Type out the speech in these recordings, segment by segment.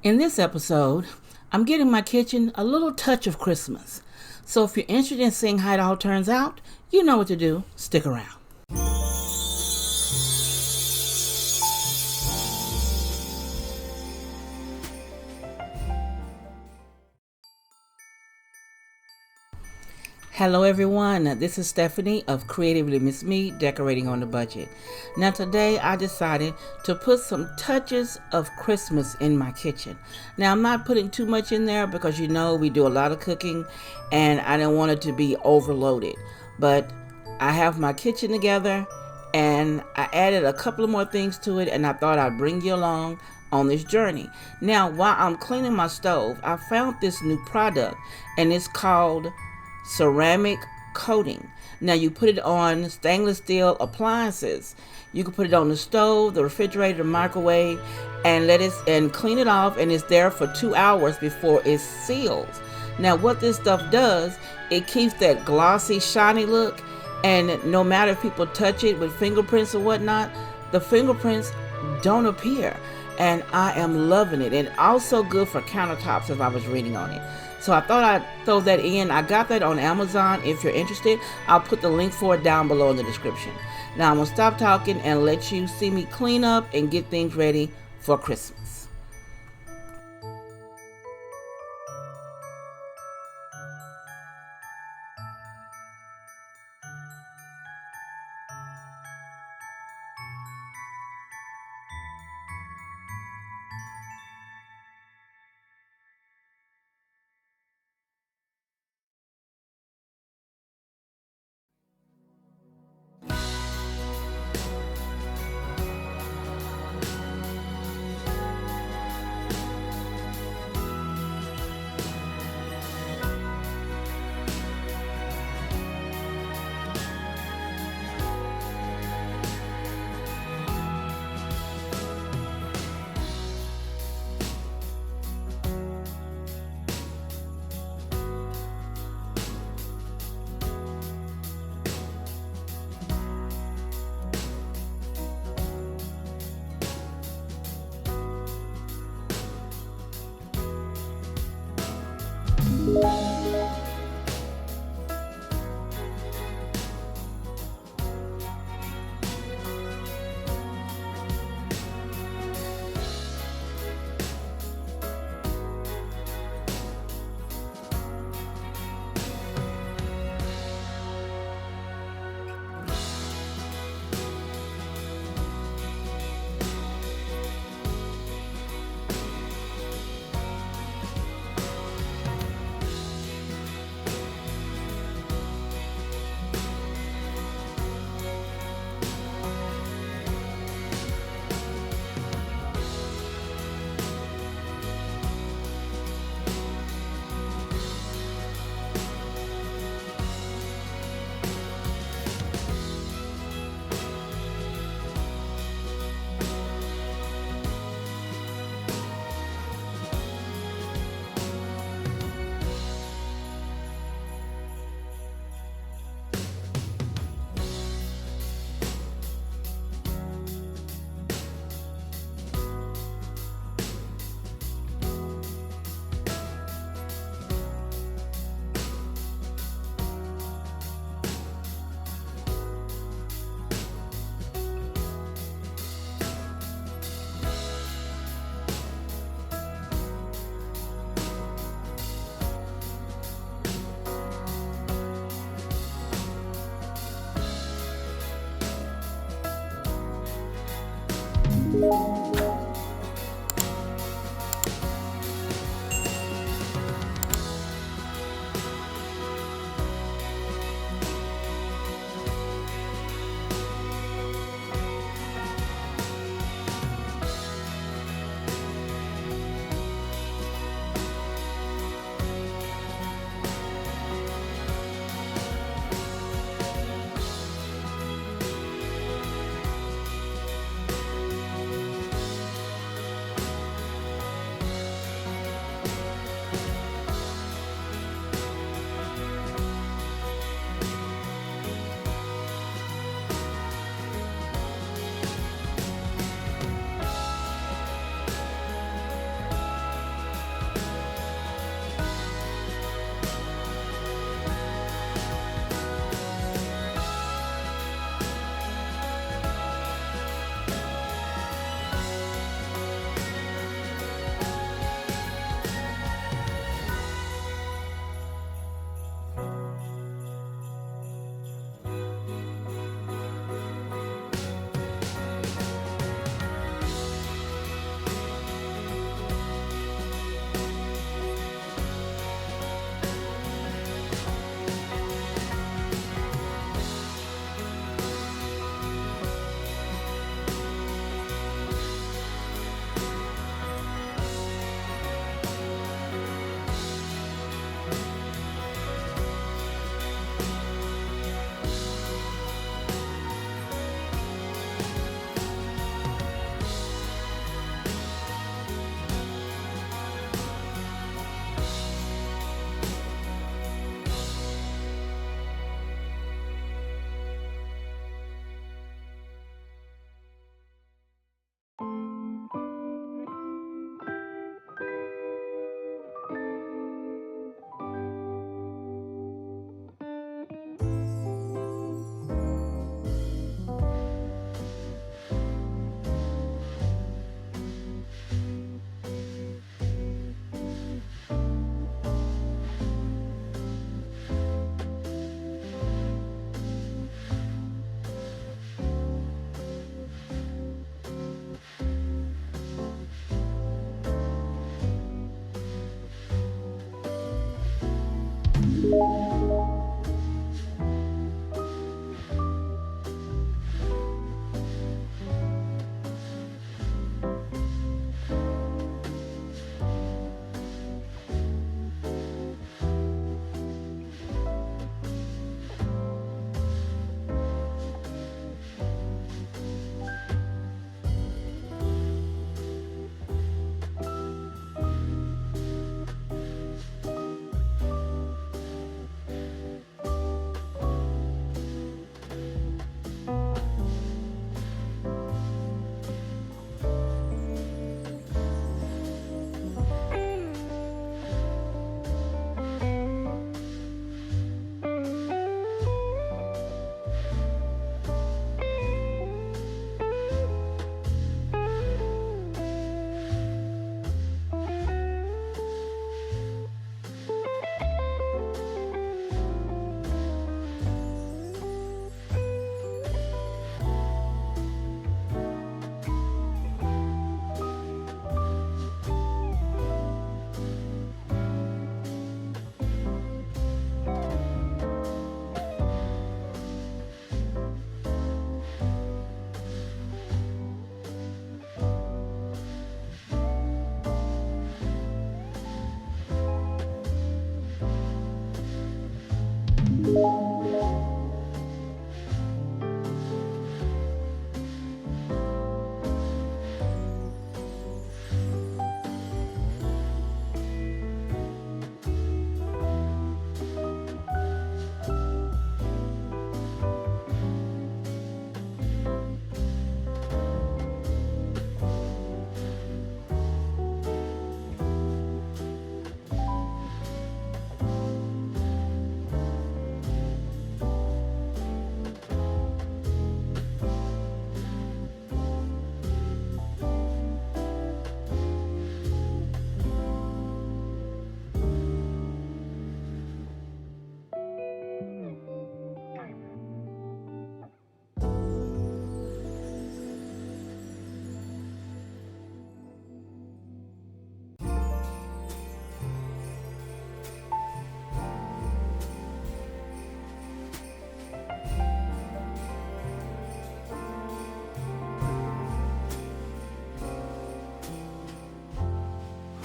In this episode, I'm getting my kitchen a little touch of Christmas. So if you're interested in seeing how it all turns out, you know what to do. Stick around. Hello everyone, this is Stephanie of CreativelyMsMe, decorating on the budget. Now today I decided to put some touches of Christmas in my kitchen. Now I'm not putting too much in there because you know we do a lot of cooking and I don't want it to be overloaded. But I have my kitchen together and I added a couple of more things to it and I thought I'd bring you along on this journey. Now while I'm cleaning my stove, I found this new product and it's called ceramic coating. Now you put it on stainless steel appliances. You can put it on the stove, the refrigerator, the microwave, and clean it off, and it's there for 2 hours before it seals. Now what this stuff does, it keeps that glossy, shiny look, and no matter if people touch it with fingerprints or whatnot, the fingerprints don't appear. And I am loving it. And also good for countertops as I was reading on it. So I thought I'd throw that in. I got that on Amazon. If you're interested, I'll put the link for it down below in the description. Now I'm going to stop talking and let you see me clean up and get things ready for Christmas.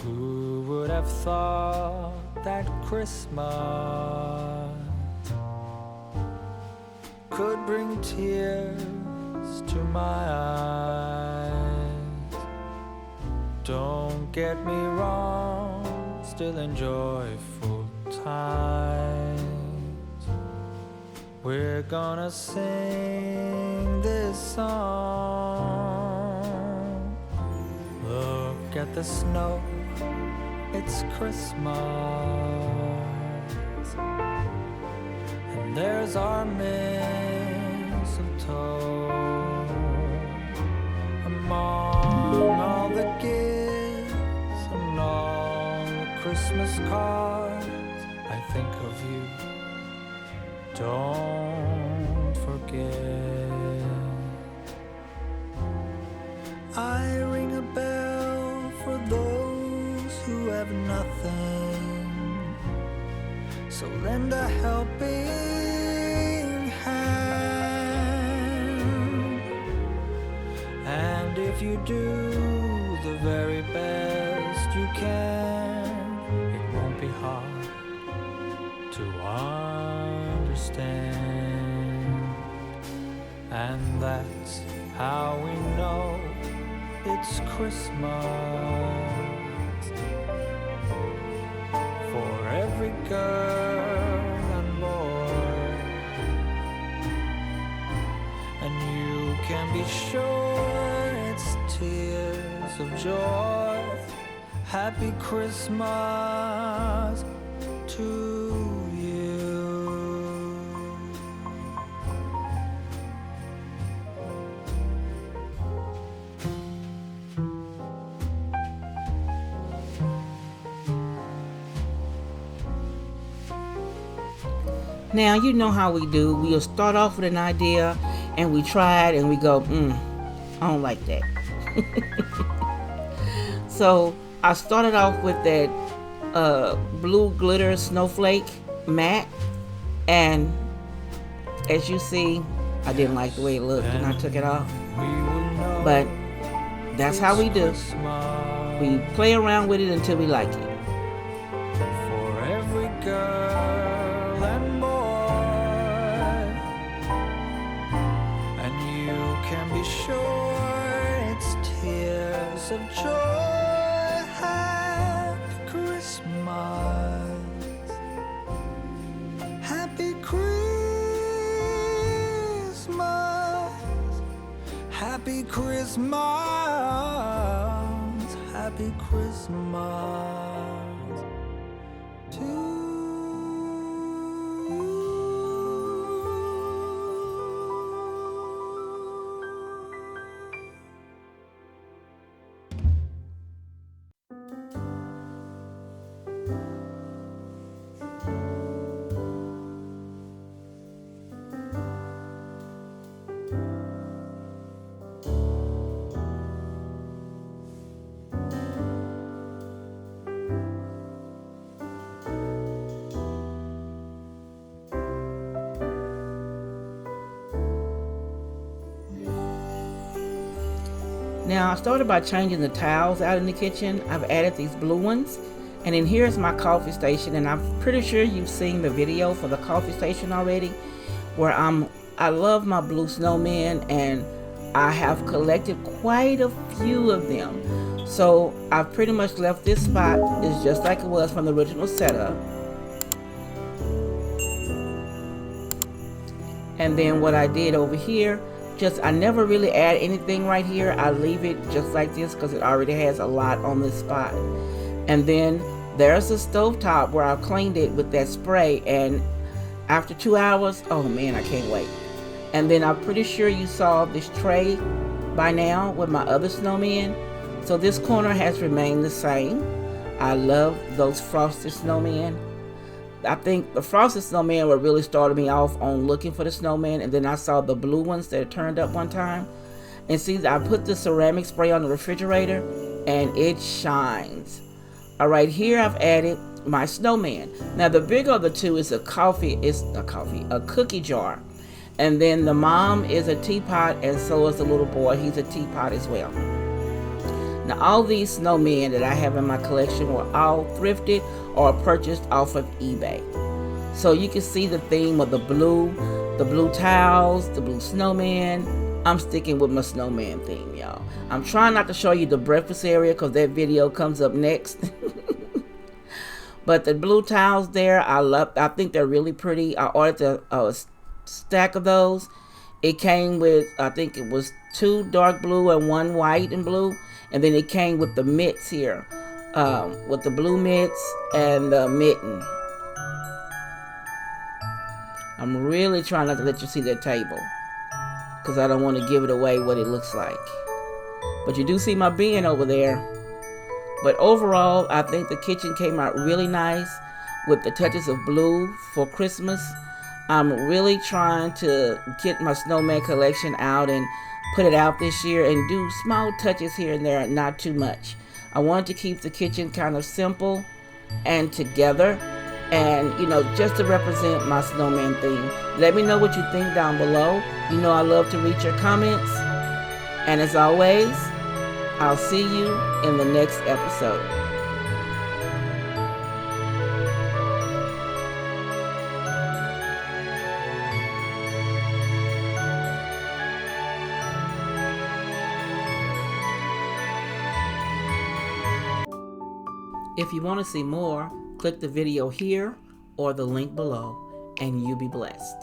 Who would have thought that Christmas could bring tears to my eyes? Don't get me wrong, still enjoy full times. We're gonna sing this song. Look at the snow, it's Christmas, and there's our mistletoe. Among all the gifts and all the Christmas cards, I think of you, don't forget. I ring a bell for those who have nothing, so lend a helping hand. And if you do the very best you can, it won't be hard to understand. And that's how we know it's Christmas for every girl and boy. And you can be sure it's tears of joy. Happy Christmas to you. Now, you know how we do. We'll start off with an idea and we try it and we go, I don't like that. So I started off with that blue glitter snowflake matte, and as you see, I didn't like the way it looked and I took it off. But that's how we do. We play around with it until we like it. For every girl and boy, and you can be sure it's tears of joy. Happy Christmas, happy Christmas, happy Christmas, happy Christmas to you. Now I started by changing the towels out in the kitchen. I've added these blue ones, and then here's my coffee station, and I'm pretty sure you've seen the video for the coffee station already, where I love my blue snowmen, and I have collected quite a few of them. So I've pretty much left this spot is just like it was from the original setup. And then what I did over here, I never really add anything right here. I leave it just like this because it already has a lot on this spot. And then there's the stovetop where I've cleaned it with that spray, and after 2 hours, oh man, I can't wait. And then I'm pretty sure you saw this tray by now with my other snowmen. So this corner has remained the same. I love those frosted snowmen. I think the frosted snowman what really started me off on looking for the snowman, and then I saw the blue ones that turned up one time. And see, I put the ceramic spray on the refrigerator and it shines. All right, here I've added my snowman. Now the bigger of the two is a cookie jar. And then the mom is a teapot, and so is the little boy. He's a teapot as well. Now all these snowmen that I have in my collection were all thrifted or purchased off of eBay. So you can see the theme of the blue towels, the blue snowman. I'm sticking with my snowman theme, y'all. I'm trying not to show you the breakfast area because that video comes up next. But the blue towels there, I think they're really pretty. I ordered a stack of those. It came with, I think it was 2 dark blue and 1 white and blue. And then it came with the mitts here, with the blue mitts and the mitten. I'm really trying not to let you see that table because I don't want to give it away what it looks like. But you do see my bin over there. But overall, I think the kitchen came out really nice with the touches of blue for Christmas. I'm really trying to get my snowman collection out and put it out this year and do small touches here and there, not too much. I wanted to keep the kitchen kind of simple and together, and just to represent my snowman theme. Let me know what you think down below. You know I love to read your comments, and as always, I'll see you in the next episode. If you want to see more, click the video here or the link below, and you be blessed.